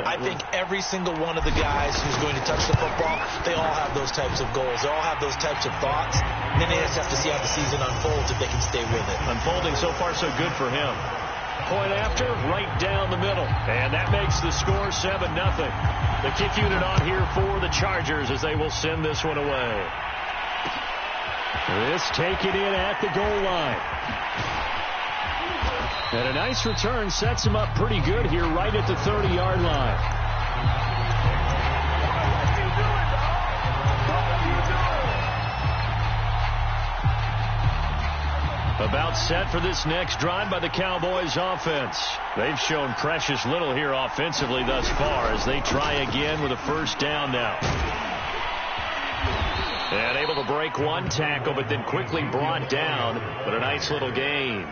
I think every single one of the guys who's going to touch the football, they all have those types of goals. They all have those types of thoughts. And then they just have to see how the season unfolds if they can stay with it. Unfolding so far so good for him. Point after, right down the middle. And that makes the score 7-0. The kick unit on here for the Chargers as they will send this one away. This taken in at the goal line. And a nice return sets him up pretty good here right at the 30-yard line. About set for this next drive by the Cowboys offense. They've shown precious little here offensively thus far as they try again with a first down now. And able to break one tackle, but then quickly brought down. But a nice little gain.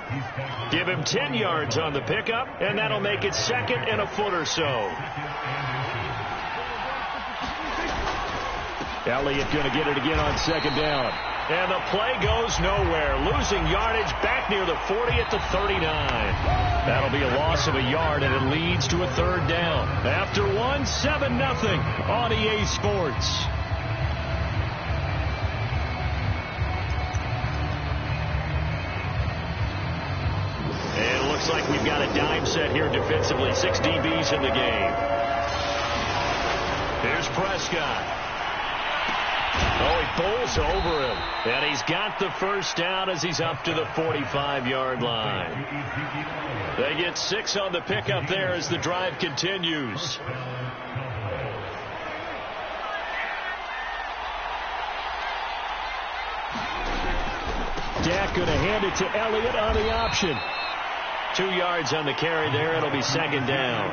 Give him 10 yards on the pickup, and that'll make it 2nd and a foot or so. Elliott going to get it again on 2nd down. And the play goes nowhere. Losing yardage back near the 40 at the 39. That'll be a loss of a yard, and it leads to a 3rd down. After one, 7-0 on EA Sports. Looks like we've got a dime set here defensively. 6 DBs in the game. Here's Prescott. Oh, he bowls over him. And he's got the first down as he's up to the 45-yard line. They get 6 on the pickup there as the drive continues. Dak going to hand it to Elliott on the option. 2 yards on the carry there. It'll be 2nd down.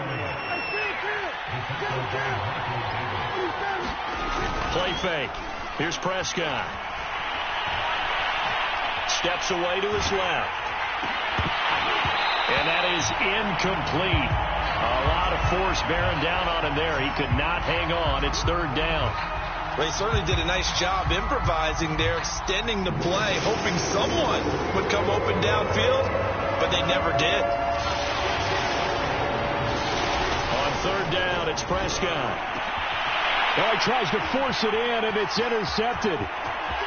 Play fake. Here's Prescott. Steps away to his left. And that is incomplete. A lot of force bearing down on him there. He could not hang on. It's 3rd down. Well, he certainly did a nice job improvising there, extending the play, hoping someone would come open downfield, but they never did. On 3rd down, it's Prescott. Oh, he tries to force it in, and it's intercepted.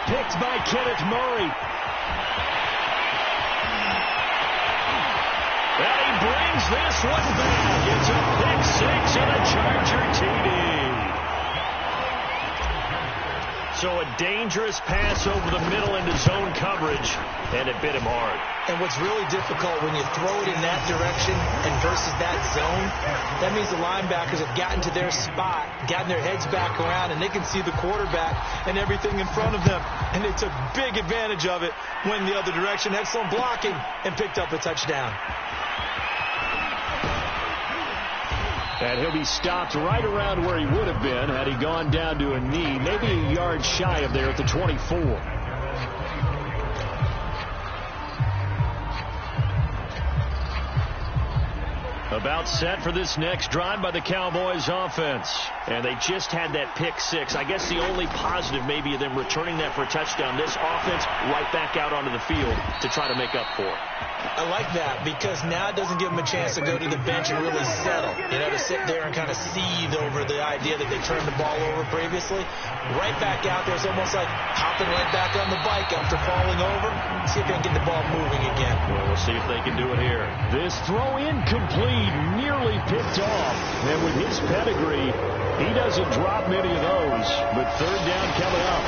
Picked by Kenneth Murray. And he brings this one back. It's a pick 6 and a Charger TD. So a dangerous pass over the middle into zone coverage, and it bit him hard. And what's really difficult when you throw it in that direction and versus that zone, that means the linebackers have gotten to their spot, gotten their heads back around, and they can see the quarterback and everything in front of them. And they took big advantage of it, went the other direction, excellent blocking, and picked up a touchdown. And he'll be stopped right around where he would have been had he gone down to a knee, maybe a yard shy of there at the 24. About set for this next drive by the Cowboys offense. And they just had that pick 6. I guess the only positive maybe of them returning that for a touchdown. This offense right back out onto the field to try to make up for it. I like that because now it doesn't give them a chance to go to the bench and really settle. You know, to sit there and kind of seethe over the idea that they turned the ball over previously. Right back out there. It's almost like hopping right back on the bike after falling over. See if they can get the ball moving again. Well, we'll see if they can do it here. This throw incomplete, nearly picked off. And with his pedigree, he doesn't drop many of those. But 3rd down coming up.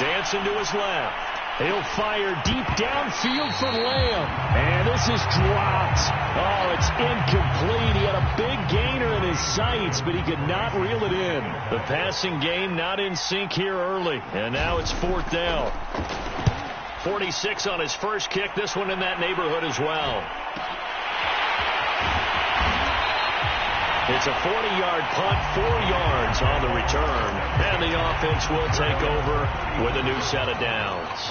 Dancing to his left. He'll fire deep downfield for Lamb. And this is dropped. Oh, it's incomplete. He had a big gainer in his sights, but he could not reel it in. The passing game not in sync here early. And now it's 4th down. 46 on his first kick. This one in that neighborhood as well. It's a 40-yard punt, 4 yards on the return. And the offense will take over with a new set of downs.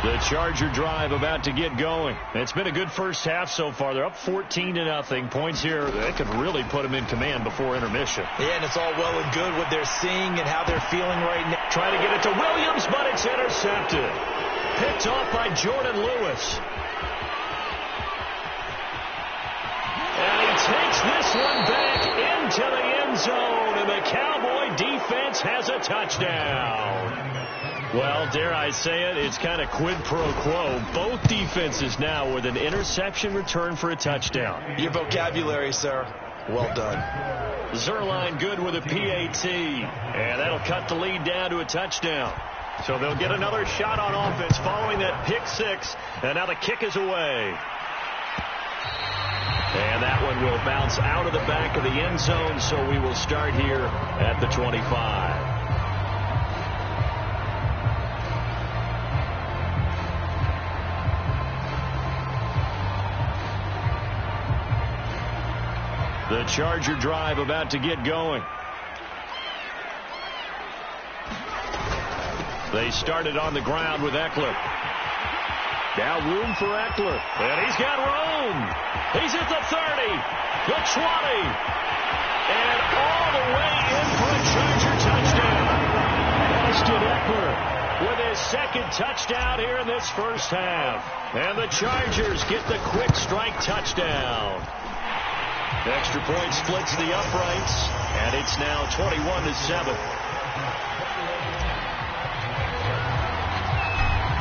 The Charger drive about to get going. It's been a good first half so far. They're up 14-0. Points here that could really put them in command before intermission. Yeah, and it's all well and good what they're seeing and how they're feeling right now. Trying to get it to Williams, but it's intercepted. Picked off by Jordan Lewis. one back into the end zone, and the Cowboy defense has a touchdown. Well, dare I say it, it's kind of quid pro quo. Both defenses now with an interception return for a touchdown. Your vocabulary, sir. Well done. Zerline good with a PAT, and that'll cut the lead down to a touchdown. So they'll get another shot on offense following that pick six, and now the kick is away. And that one will bounce out of the back of the end zone, so we will start here at the 25. The Charger drive about to get going. They started on the ground with Eckler. Now room for Eckler. And he's got room. He's at the 30, the 20, and all the way in for a Charger touchdown. Austin Eckler with his second touchdown here in this first half. And the Chargers get the quick strike touchdown. Extra point splits the uprights, and it's now 21-7.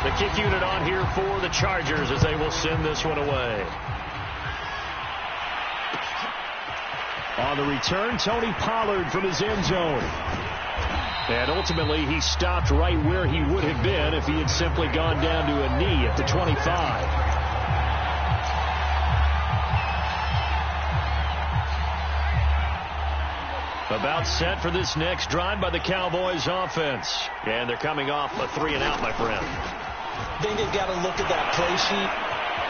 The kick unit on here for the Chargers as they will send this one away. On the return, Tony Pollard from his end zone. And ultimately, he stopped right where he would have been if he had simply gone down to a knee at the 25. About set for this next drive by the Cowboys offense. And they're coming off a 3-and-out, my friend. I think they've got to look at that play sheet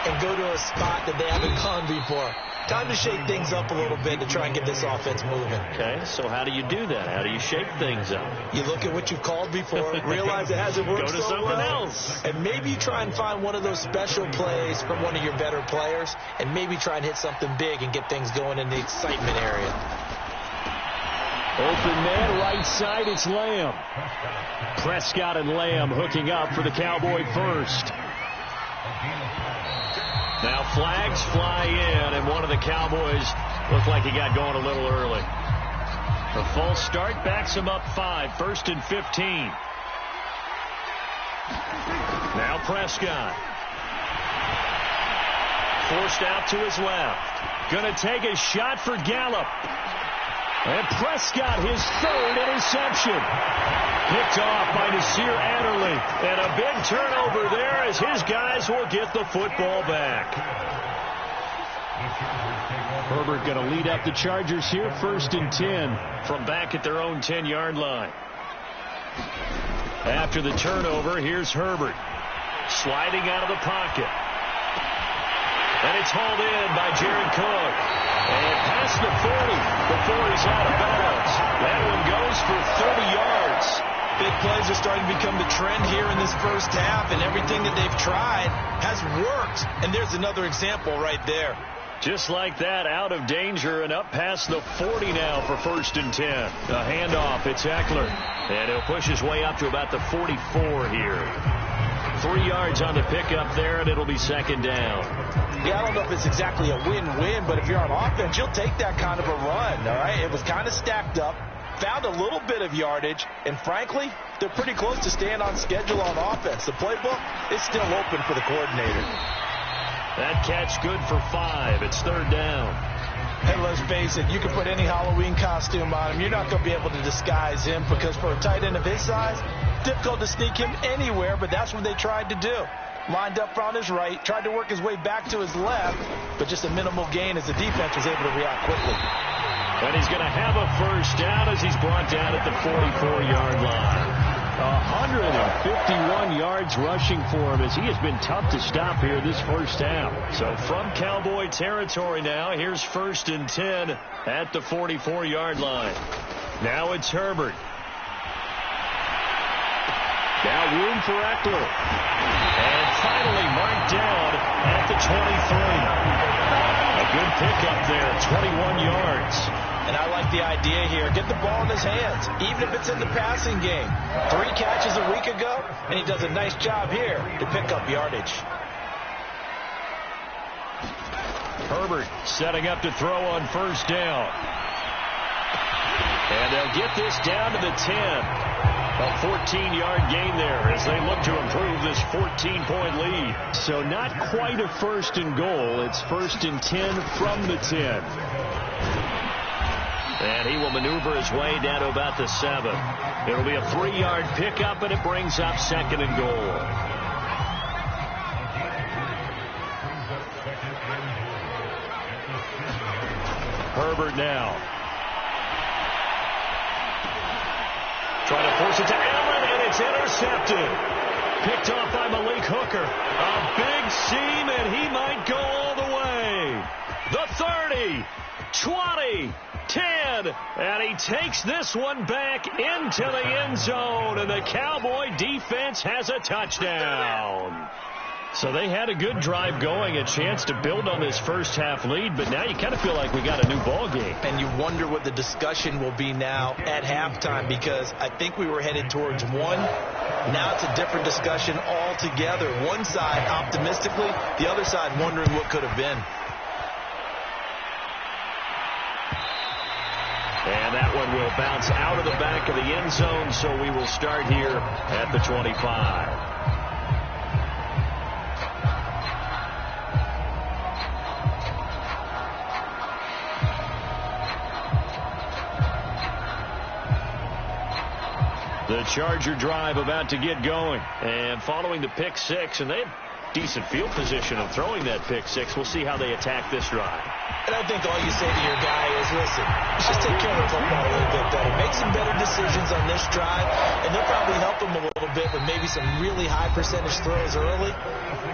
and go to a spot that they haven't gone before. Time to shake things up a little bit to try and get this offense moving. Okay, so how do you do that? How do you shake things up? You look at what you've called before, realize it hasn't worked go to so something well, else. and maybe try and find one of those special plays from one of your better players, and maybe try and hit something big and get things going in the excitement area. Open man, right side, it's Lamb. Prescott and Lamb hooking up for the Cowboy first. Now flags fly in, and one of the Cowboys looked like he got going a little early. The false start backs him up 5, 1st and 15. Now Prescott. Forced out to his left. Gonna take a shot for Gallup. And Prescott, his third interception. Picked off by Nasir Adderley. And a big turnover there as his guys will get the football back. Herbert going to lead up the Chargers here, 1st and 10 from back at their own 10-yard line. After the turnover, here's Herbert. Sliding out of the pocket. And it's hauled in by Jared Cook. And past the 40 before he's out of bounds. That one goes for 30 yards. Big plays are starting to become the trend here in this first half, and everything that they've tried has worked. And there's another example right there. Just like that, out of danger and up past the 40 now for 1st and 10. A handoff, it's Eckler. And he'll push his way up to about the 44 here. 3 yards on the pickup there, and it'll be 2nd down. Yeah, I don't know if it's exactly a win-win, but if you're on offense, you'll take that kind of a run, all right? It was kind of stacked up, found a little bit of yardage, and frankly, they're pretty close to staying on schedule on offense. The playbook is still open for the coordinator. That catch good for 5. It's 3rd down. Hey, let's face it, you can put any Halloween costume on him. You're not going to be able to disguise him because for a tight end of his size, difficult to sneak him anywhere, but that's what they tried to do. Lined up on his right, tried to work his way back to his left, but just a minimal gain as the defense was able to react quickly. And he's going to have a 1st down as he's brought down at the 44-yard line. 151 yards rushing for him as he has been tough to stop here this first half. So from Cowboy territory now, here's 1st and 10 at the 44-yard line. Now it's Herbert. Now room for Eckler. And finally marked down at the 23. A good pickup there, 21 yards. And I like the idea here. Get the ball in his hands, even if it's in the passing game. 3 catches a week ago, and he does a nice job here to pick up yardage. Herbert setting up to throw on first down. And they'll get this down to the 10. A 14-yard gain there as they look to improve this 14-point lead. So not quite a first and goal. It's first and 10 from the 10. And he will maneuver his way down to about the 7. It'll be a 3-yard pickup, and it brings up second and goal. Herbert now. Trying to force it to Allen, and it's intercepted. Picked off by Malik Hooker. A big seam, and he might go all the way. The 30, 20, 10, and he takes this one back into the end zone, and the Cowboy defense has a touchdown. So they had a good drive going, a chance to build on this first half lead, but now you kind of feel like we got a new ball game. And you wonder what the discussion will be now at halftime, because I think we were headed towards one. Now it's a different discussion altogether. One side optimistically, the other side wondering what could have been. And that one will bounce out of the back of the end zone, so we will start here at the 25. The Charger drive about to get going. And following the pick six, and they had decent field position of throwing that pick six. We'll see how they attack this drive. And I think all you say to your guy is, listen, just take care of the football a little bit better. Make some better decisions on this drive, and they'll probably help him a little bit with maybe some really high percentage throws early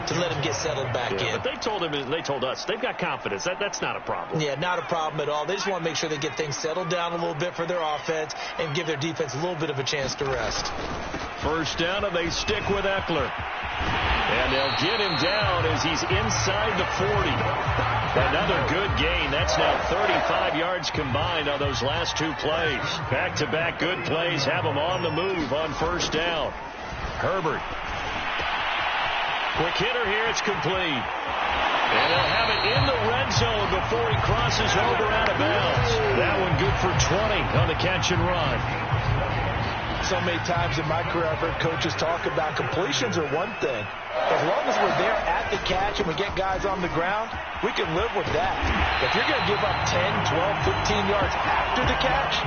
to let him get settled back in. But they told us they've got confidence. That's not a problem. Yeah, not a problem at all. They just want to make sure they get things settled down a little bit for their offense and give their defense a little bit of a chance to rest. First down, and they stick with Eckler. And they'll get him down as he's inside the 40. Another good gain. That's now 35 yards combined on those last two plays. Back-to-back good plays have him on the move on first down. Herbert. Quick hitter here. It's complete. And they'll have it in the red zone before he crosses over out of bounds. That one good for 20 on the catch and run. So many times in my career I've heard coaches talk about completions are one thing. As long as we're there at the catch and we get guys on the ground, we can live with that. If you're going to give up 10, 12, 15 yards after the catch,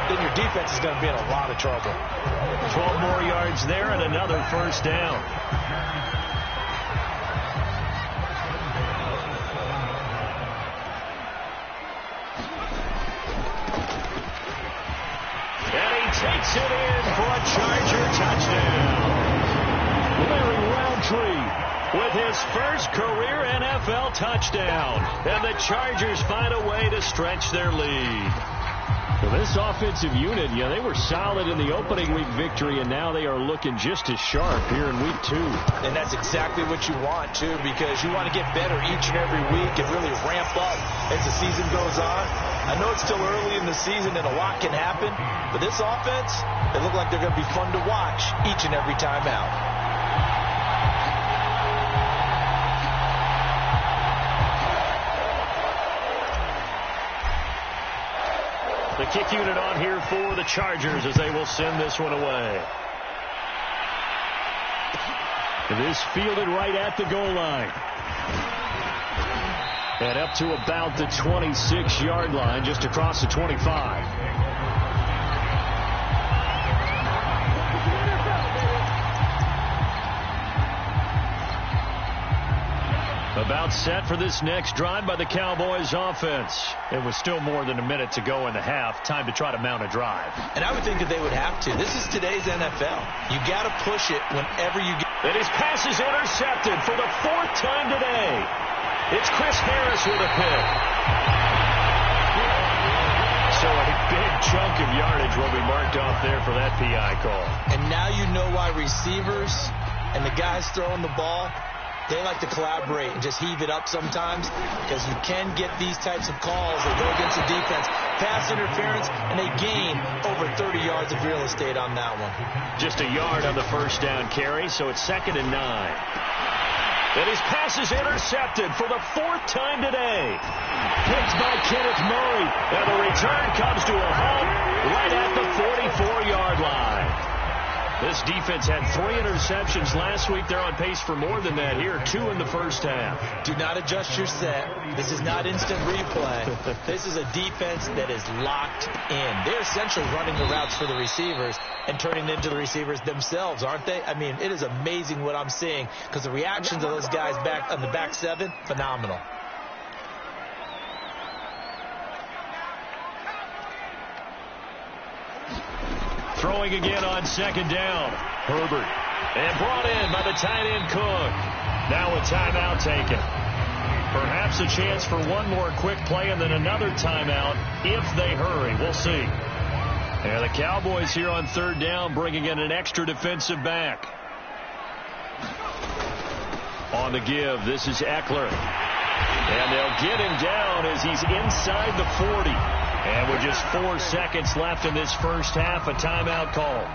then your defense is going to be in a lot of trouble. 12 more yards there and another first down. Takes it in for a Charger touchdown. Larry Roundtree with his first career NFL touchdown. And the Chargers find a way to stretch their lead. Well, this offensive unit, they were solid in the opening week victory, and now they are looking just as sharp here in week 2. And that's exactly what you want, too, because you want to get better each and every week and really ramp up as the season goes on. I know it's still early in the season and a lot can happen, but this offense, they look like they're going to be fun to watch each and every time out. The kick unit on here for the Chargers as they will send this one away. It is fielded right at the goal line. And up to about the 26-yard line, just across the 25. About set for this next drive by the Cowboys offense. It was still more than a minute to go in the half. Time to try to mount a drive. And I would think that they would have to. This is today's NFL. You got to push it whenever you get. And his pass is intercepted for the 4th time today. It's Chris Harris with a pick. So a big chunk of yardage will be marked off there for that PI call. And now you know why receivers and the guys throwing the ball, they like to collaborate and just heave it up sometimes, because you can get these types of calls that go against the defense. Pass interference, and they gain over 30 yards of real estate on that one. Just a yard on the first down carry, so it's 2nd and 9. And his pass is intercepted for the 4th time today. Picked by Kenneth Murray. And the return comes to a halt right at the 44-yard line. This defense had 3 interceptions last week. They're on pace for more than that here. 2 in the first half. Do not adjust your set. This is not instant replay. This is a defense that is locked in. They're essentially running the routes for the receivers and turning into the receivers themselves, aren't they? I mean, it is amazing what I'm seeing because the reactions of those guys back on the back 7, phenomenal. Throwing again on second down. Herbert. And brought in by the tight end Cook. Now a timeout taken. Perhaps a chance for one more quick play and then another timeout if they hurry. We'll see. And the Cowboys here on third down bringing in an extra defensive back. On the give, this is Eckler. And they'll get him down as he's inside the 40. And with just 4 seconds left in this first half, a timeout call.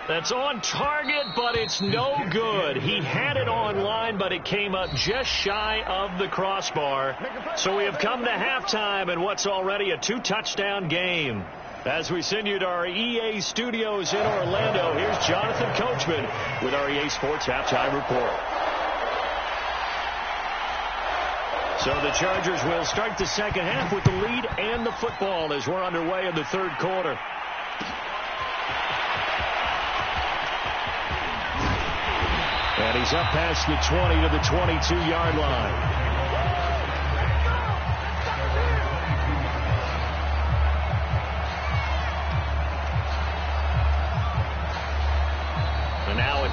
That's on target, but it's no good. He had it on line, but it came up just shy of the crossbar. So we have come to halftime in what's already a 2-touchdown game. As we send you to our EA studios in Orlando, here's Jonathan Coachman with our EA Sports Halftime Report. So the Chargers will start the second half with the lead and the football as we're underway in the third quarter. And he's up past the 20 to the 22-yard line.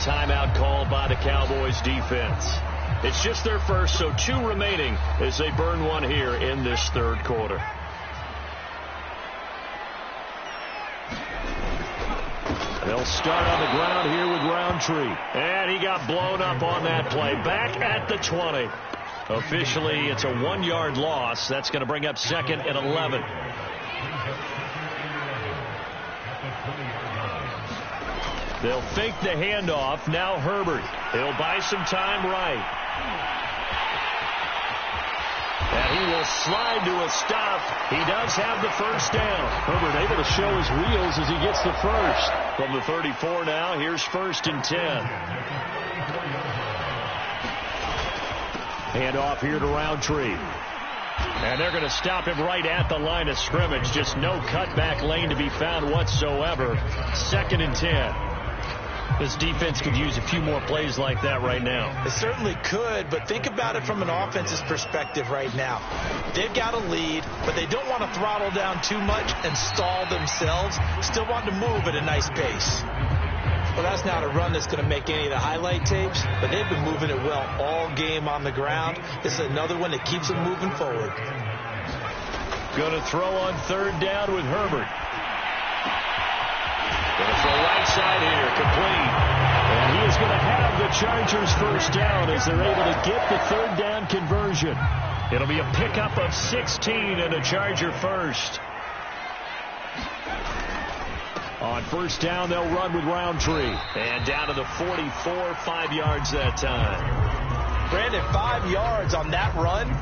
Timeout called by the Cowboys defense. It's just their first, so 2 remaining as they burn one here in this third quarter. They'll start on the ground here with Roundtree. And he got blown up on that play. Back at the 20. Officially, it's a 1-yard loss. That's going to bring up second and 11. They'll fake the handoff. Now Herbert. He'll buy some time right. And he will slide to a stop. He does have the first down. Herbert able to show his wheels as he gets the first. From the 34 now, here's 1st and 10. Handoff here to Roundtree. And they're going to stop him right at the line of scrimmage. Just no cutback lane to be found whatsoever. 2nd and 10. This defense could use a few more plays like that right now. It certainly could, but think about it from an offense's perspective right now. They've got a lead, but they don't want to throttle down too much and stall themselves. Still want to move at a nice pace. Well, that's not a run that's going to make any of the highlight tapes, but they've been moving it well all game on the ground. This is another one that keeps them moving forward. Going to throw on third down with Herbert. Going to throw right side here, complete. And he is going to have the Chargers first down as they're able to get the third down conversion. It'll be a pickup of 16 and a Charger first. On first down, they'll run with Roundtree. And down to the 44, 5 yards that time. Brandon, 5 yards on that run.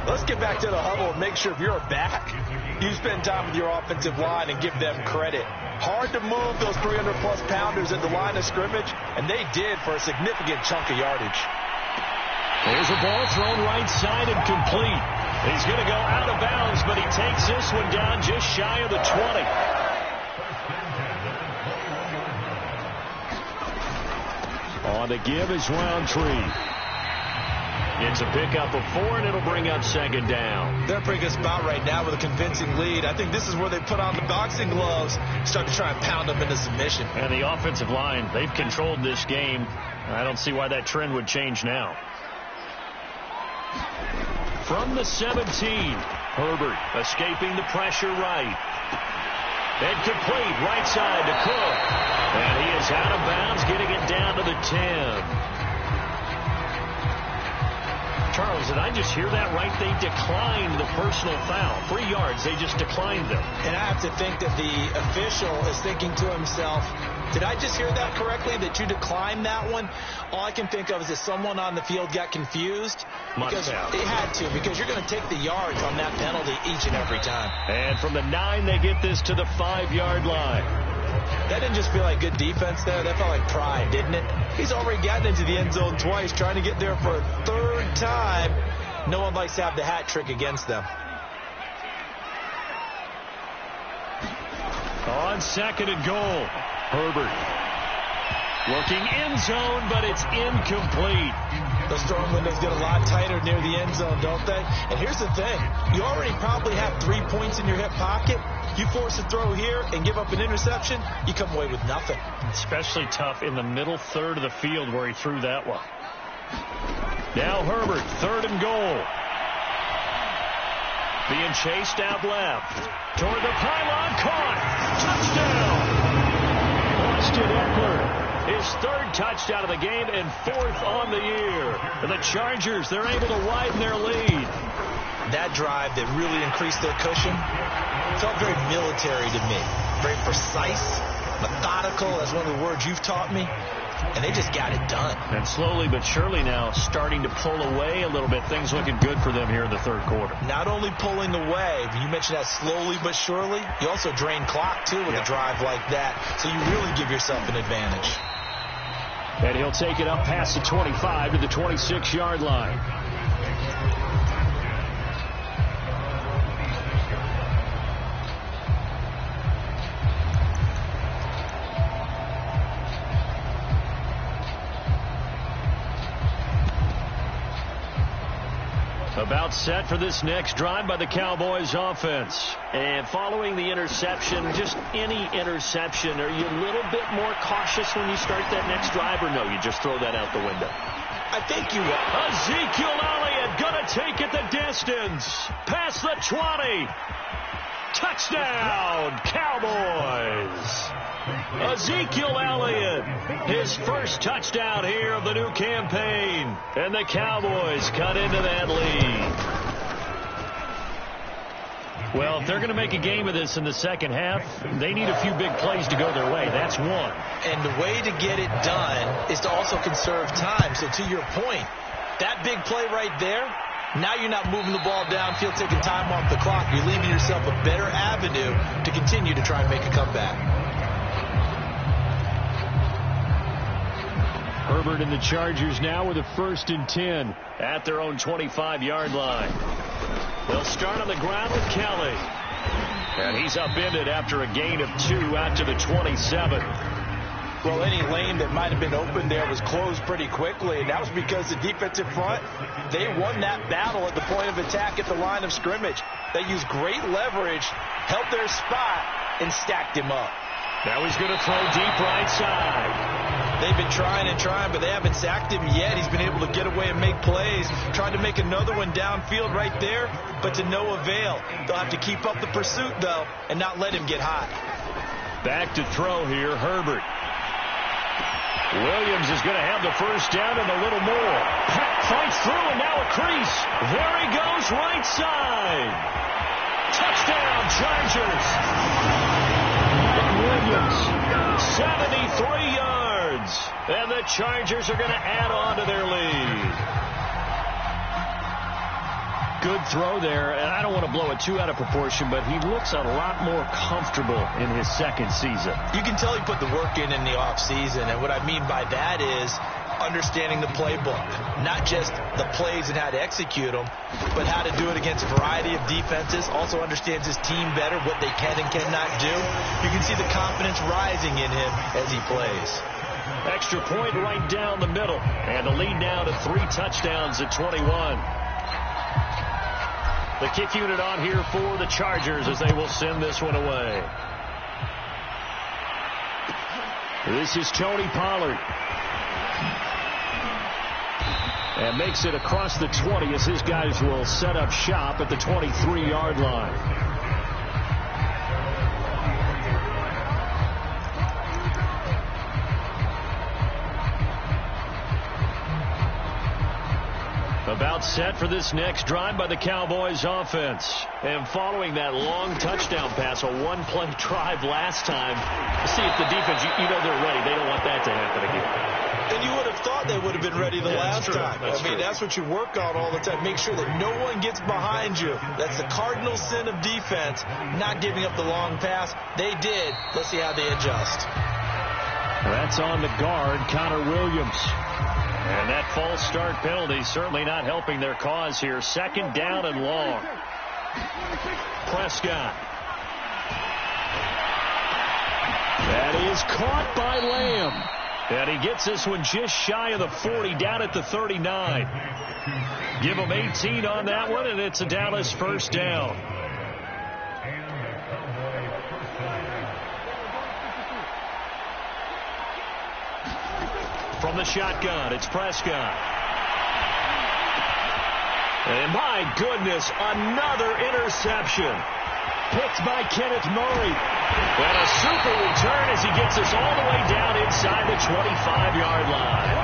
Let's get back to the huddle and make sure if you're a back, you spend time with your offensive line and give them credit. Hard to move those 300-plus pounders at the line of scrimmage, and they did for a significant chunk of yardage. There's a ball thrown right side and complete. He's going to go out of bounds, but he takes this one down just shy of the 20. On the give is Roundtree. It's a pickup of 4, and it'll bring up second down. They're pretty good spot right now with a convincing lead. I think this is where they put on the boxing gloves, start to try and pound them into submission. And the offensive line, they've controlled this game. I don't see why that trend would change now. From the 17, Herbert escaping the pressure right. And complete right side to Cook. And he is out of bounds, getting it down to the 10. Charles, did I just hear that right? They declined the personal foul. 3 yards, they just declined them. And I have to think that the official is thinking to himself, did I just hear that correctly, that you declined that one? All I can think of is that someone on the field got confused. Because it had to, because you're going to take the yards on that penalty each and every time. And from the 9, they get this to the 5-yard line. That didn't just feel like good defense there. That felt like pride, didn't it? He's already gotten into the end zone twice, trying to get there for a 3rd time. No one likes to have the hat trick against them. On 2nd and goal, Herbert looking end zone, but it's incomplete. Those throwing windows get a lot tighter near the end zone, don't they? And here's the thing. You already probably have 3 points in your hip pocket. You force a throw here and give up an interception, you come away with nothing. Especially tough in the middle third of the field where he threw that one. Now Herbert, 3rd and goal. Being chased out left. Toward the pylon, caught. Touchdown. Austin Eckler. His 3rd touchdown of the game and 4th on the year. And the Chargers, they're able to widen their lead. That drive that really increased their cushion felt very military to me. Very precise, methodical, that's one of the words you've taught me. And they just got it done. And slowly but surely now starting to pull away a little bit. Things looking good for them here in the 3rd quarter. Not only pulling away, but you mentioned that slowly but surely. You also drain clock, too, with a drive like that. So you really give yourself an advantage. And he'll take it up past the 25 to the 26-yard line. About set for this next drive by the Cowboys offense. And following the interception, just any interception, are you a little bit more cautious when you start that next drive, or no, you just throw that out the window? I think you will. Ezekiel Elliott going to take it the distance. Past the 20. Touchdown, Cowboys. Ezekiel Elliott, his 1st touchdown here of the new campaign. And the Cowboys cut into that lead. Well, if they're going to make a game of this in the 2nd half, they need a few big plays to go their way. That's one. And the way to get it done is to also conserve time. So to your point, that big play right there, now you're not moving the ball downfield, taking time off the clock. You're leaving yourself a better avenue to continue to try and make a comeback. Herbert and the Chargers now with a 1st and 10 at their own 25-yard line. They'll start on the ground with Kelly. And he's upended after a gain of 2 out to the 27. Well, any lane that might have been open there was closed pretty quickly, and that was because the defensive front, they won that battle at the point of attack at the line of scrimmage. They used great leverage, held their spot, and stacked him up. Now he's going to throw deep right side. They've been trying and trying, but they haven't sacked him yet. He's been able to get away and make plays. Tried to make another one downfield right there, but to no avail. They'll have to keep up the pursuit, though, and not let him get hot. Back to throw here, Herbert. Williams is going to have the 1st down and a little more. Fights through, and now a crease. There he goes, right side. Touchdown, Chargers. Williams, 73 yards. And the Chargers are going to add on to their lead. Good throw there, and I don't want to blow it too out of proportion, but he looks a lot more comfortable in his 2nd season. You can tell he put the work in the offseason, and what I mean by that is understanding the playbook. Not just the plays and how to execute them, but how to do it against a variety of defenses. Also understands his team better, what they can and cannot do. You can see the confidence rising in him as he plays. Extra point right down the middle, and the lead now to 3 touchdowns at 21. The kick unit on here for the Chargers as they will send this one away. This is Tony Pollard. And makes it across the 20 as his guys will set up shop at the 23-yard line. About set for this next drive by the Cowboys offense. And following that long touchdown pass, a one-play drive last time, see if the defense, you know they're ready. They don't want that to happen again. And you would have thought they would have been ready the last time. That's what you work on all the time. Make sure that no one gets behind you. That's the cardinal sin of defense, not giving up the long pass. They did. Let's see how they adjust. That's on the guard, Connor Williams. And that false start penalty certainly not helping their cause here. Second down and long. Prescott. That is caught by Lamb. And he gets this one just shy of the 40, down at the 39. Give him 18 on that one, and it's a Dallas first down. From the shotgun, it's Prescott. And my goodness, another interception. Picked by Kenneth Murray. And a super return as he gets us all the way down inside the 25-yard line.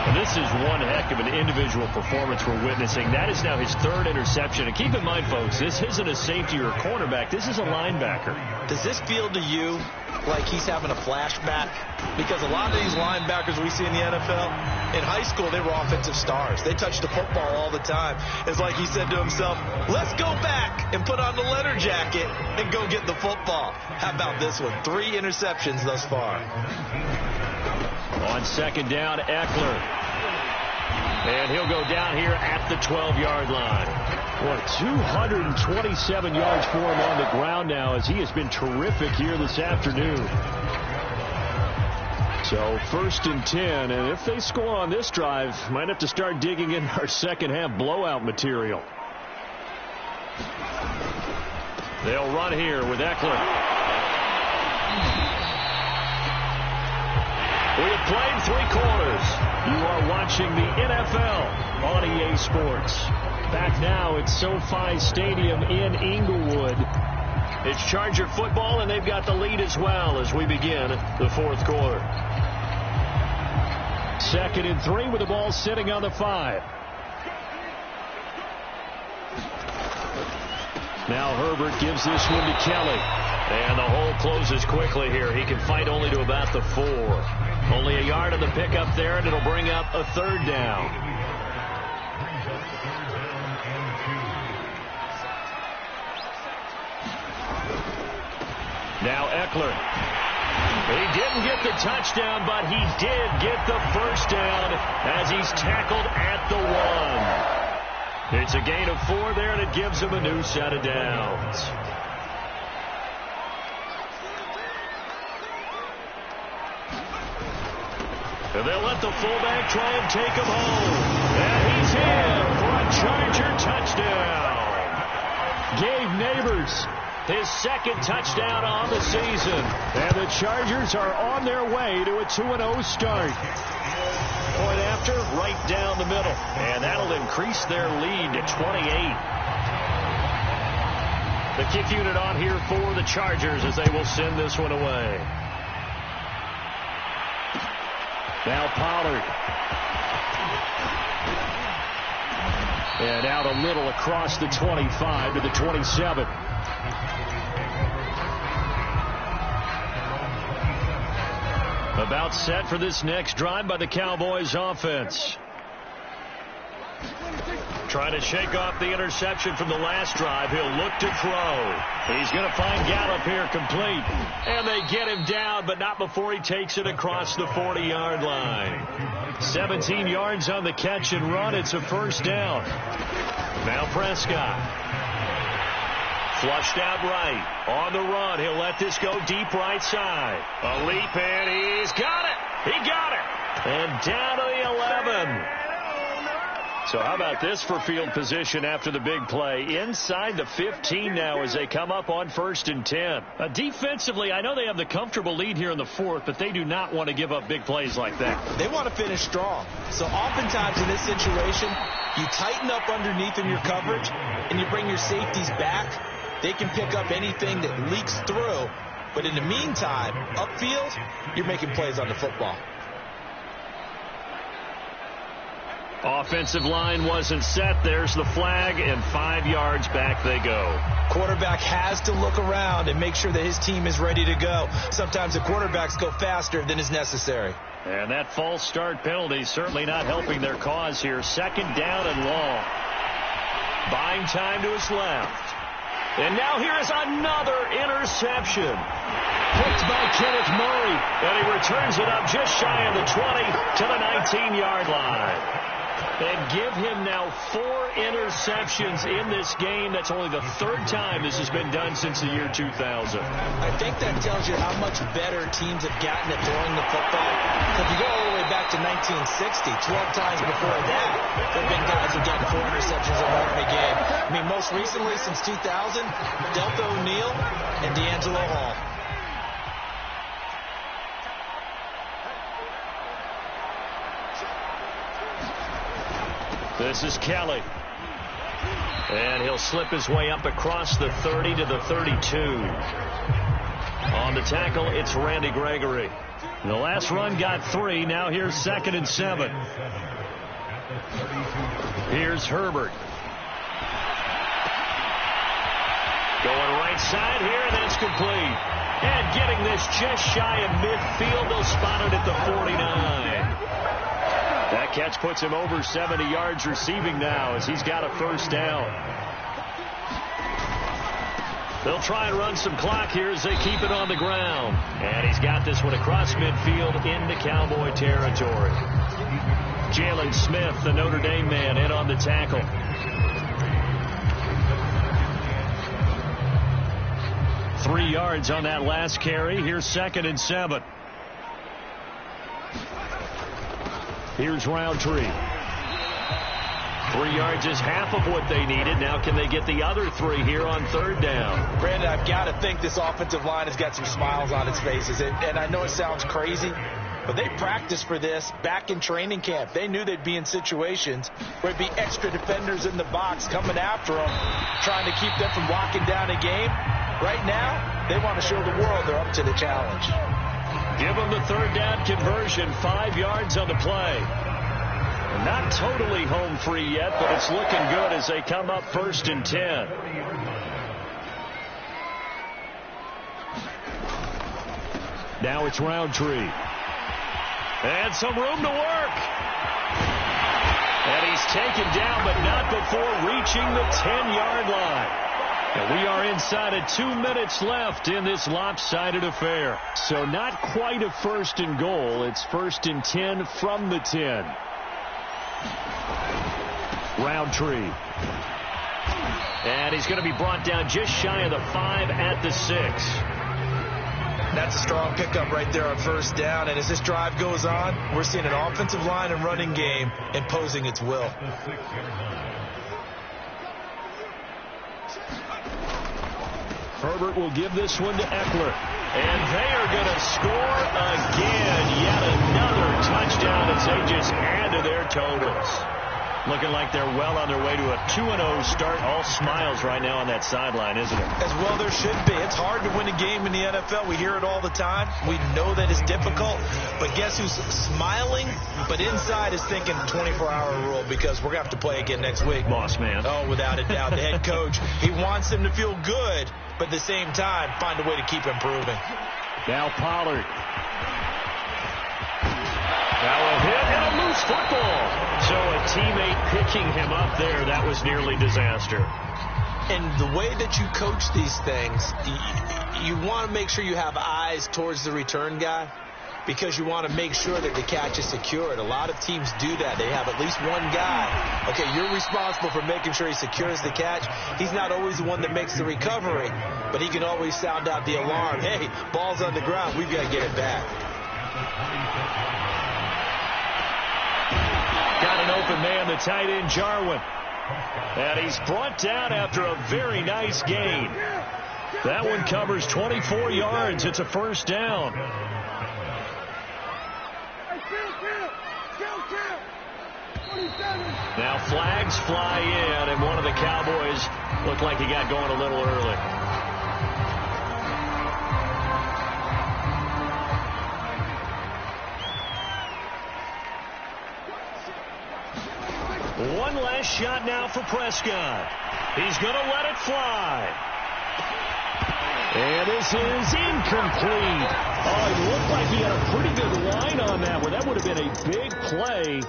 And this is one heck of an individual performance we're witnessing. That is now his third interception. And keep in mind, folks, this isn't a safety or a cornerback. This is a linebacker. Does this feel to you like he's having a flashback? Because a lot of these linebackers we see in the NFL, in high school, they were offensive stars. They touched the football all the time. It's like he said to himself, let's go back and put on the leather jacket and go get the football. How about this one? 3 interceptions thus far. On second down, Eckler. And he'll go down here at the 12-yard line. What, 227 yards for him on the ground now as he has been terrific here this afternoon. So first and 10, and if they score on this drive, might have to start digging in our second half blowout material. They'll run here with Eckler. We have played 3 quarters. You are watching the NFL on EA Sports. Back now at SoFi Stadium in Inglewood. It's Charger football, and they've got the lead as well as we begin the fourth quarter. Second and 3 with the ball sitting on the 5. Now Herbert gives this one to Kelly. And the hole closes quickly here. He can fight only to about the 4. Only a yard on the pickup there, and it'll bring up a third down. Now Eckler. He didn't get the touchdown, but he did get the first down as he's tackled at the 1. It's a gain of 4 there, and it gives him a new set of downs. And they'll let the fullback try and take him home. And he's in for a Charger touchdown. Gabe Neighbors, his second touchdown on the season. And the Chargers are on their way to a 2-0 start. Point after, right down the middle. And that'll increase their lead to 28. The kick unit on here for the Chargers as they will send this one away. Now Pollard. And out a little across the 25 to the 27. About set for this next drive by the Cowboys offense. Trying to shake off the interception from the last drive. He'll look to throw. He's going to find Gallup here complete. And they get him down, but not before he takes it across the 40-yard line. 17 yards on the catch and run. It's a first down. Now Prescott. Flushed out right. On the run. He'll let this go deep right side. A leap, and he's got it. He got it. And down to the 11. So how about this for field position after the big play? Inside the 15 now as they come up on first and 10. Defensively, I know they have the comfortable lead here in the 4th, but they do not want to give up big plays like that. They want to finish strong. So oftentimes in this situation, you tighten up underneath in your coverage, and you bring your safeties back. They can pick up anything that leaks through. But in the meantime, upfield, you're making plays on the football. Offensive line wasn't set. There's the flag, and 5 yards back they go. Quarterback has to look around and make sure that his team is ready to go. Sometimes the quarterbacks go faster than is necessary. And that false start penalty certainly not helping their cause here. 2nd down and long. Buying time to his left. And now here is another interception. Picked by Kenneth Murray. And he returns it up just shy of the 20 to the 19-yard line. And give him now 4 interceptions in this game. That's only the 3rd time this has been done since the year 2000. I think that tells you how much better teams have gotten at throwing the football. If you go all the way back to 1960, 12 times before that, there have been guys who've gotten 4 interceptions or more in a game. I mean, most recently, since 2000, Delta O'Neal and D'Angelo Hall. This is Kelly. And he'll slip his way up across the 30 to the 32. On the tackle, it's Randy Gregory. The last run got 3. Now here's 2nd and 7. Here's Herbert. Going right side here, and that's complete. And getting this just shy of midfield. They'll spot it at the 49. That catch puts him over 70 yards receiving now as he's got a 1st down. They'll try and run some clock here as they keep it on the ground. And he's got this one across midfield into Cowboy territory. Jalen Smith, the Notre Dame man, in on the tackle. Three yards on that last carry. Here's 2nd and 7. Here's Roundtree. 3 yards is half of what they needed. Now can they get the other 3 here on 3rd down? Brandon, I've got to think this offensive line has got some smiles on its faces. And I know it sounds crazy, but they practiced for this back in training camp. They knew they'd be in situations where it'd be extra defenders in the box coming after them, trying to keep them from locking down a game. Right now, they want to show the world they're up to the challenge. Give them the 3rd down conversion. 5 yards on the play. Not totally home free yet, but it's looking good as they come up 1st and 10. Now it's Roundtree. And some room to work. And he's taken down, but not before reaching the 10-yard line. And we are inside of 2 minutes left in this lopsided affair. So not quite a 1st and goal. It's 1st and 10 from the 10. Roundtree. And he's going to be brought down just shy of the 5 at the 6. That's a strong pickup right there on 1st down. And as this drive goes on, we're seeing an offensive line and running game imposing its will. Herbert will give this one to Eckler. And they are going to score again. Yet another touchdown as they just add to their totals. Looking like they're well on their way to a 2-0 start. All smiles right now on that sideline, isn't it? As well there should be. It's hard to win a game in the NFL. We hear it all the time. We know that it's difficult. But guess who's smiling? But inside is thinking 24-hour rule because we're going to have to play again next week. Boss man. Oh, without a doubt. The head coach, he wants them to feel good, but at the same time, find a way to keep improving. Now Pollard. Now a hit and a loose football. So a teammate picking him up there, that was nearly disaster. And the way that you coach these things, you want to make sure you have eyes towards the return guy because you want to make sure that the catch is secured. A lot of teams do that. They have at least one guy. Okay, you're responsible for making sure he secures the catch. He's not always the one that makes the recovery, but he can always sound out the alarm. Hey, ball's on the ground. We've got to get it back. Got an open man, the tight end, Jarwin. And he's brought down after a very nice gain. That one covers 24 yards. It's a 1st down. Now flags fly in, and one of the Cowboys looked like he got going a little early. One last shot now for Prescott. He's going to let it fly. And this is incomplete. Oh, it looked like he had a pretty good line on that one. That would have been a big play,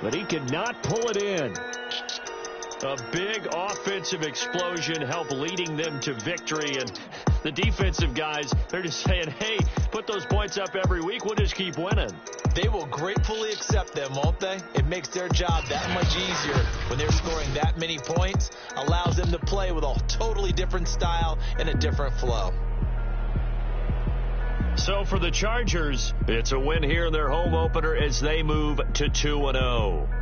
but he could not pull it in. A big offensive explosion helped leading them to victory. And the defensive guys, they're just saying, hey, put those points up every week. We'll just keep winning. They will gratefully accept them, won't they? It makes their job that much easier when they're scoring that many points. Allows them to play with a totally different style and a different flow. So for the Chargers, it's a win here in their home opener as they move to 2-0.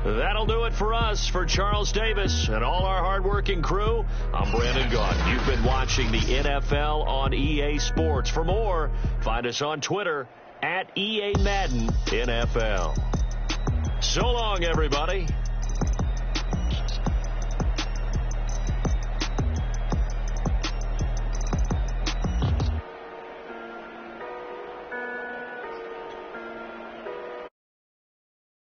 That'll do it for us. For Charles Davis and all our hardworking crew, I'm Brandon Gaudin. You've been watching the NFL on EA Sports. For more, find us on Twitter @EA Madden NFL. So long, everybody.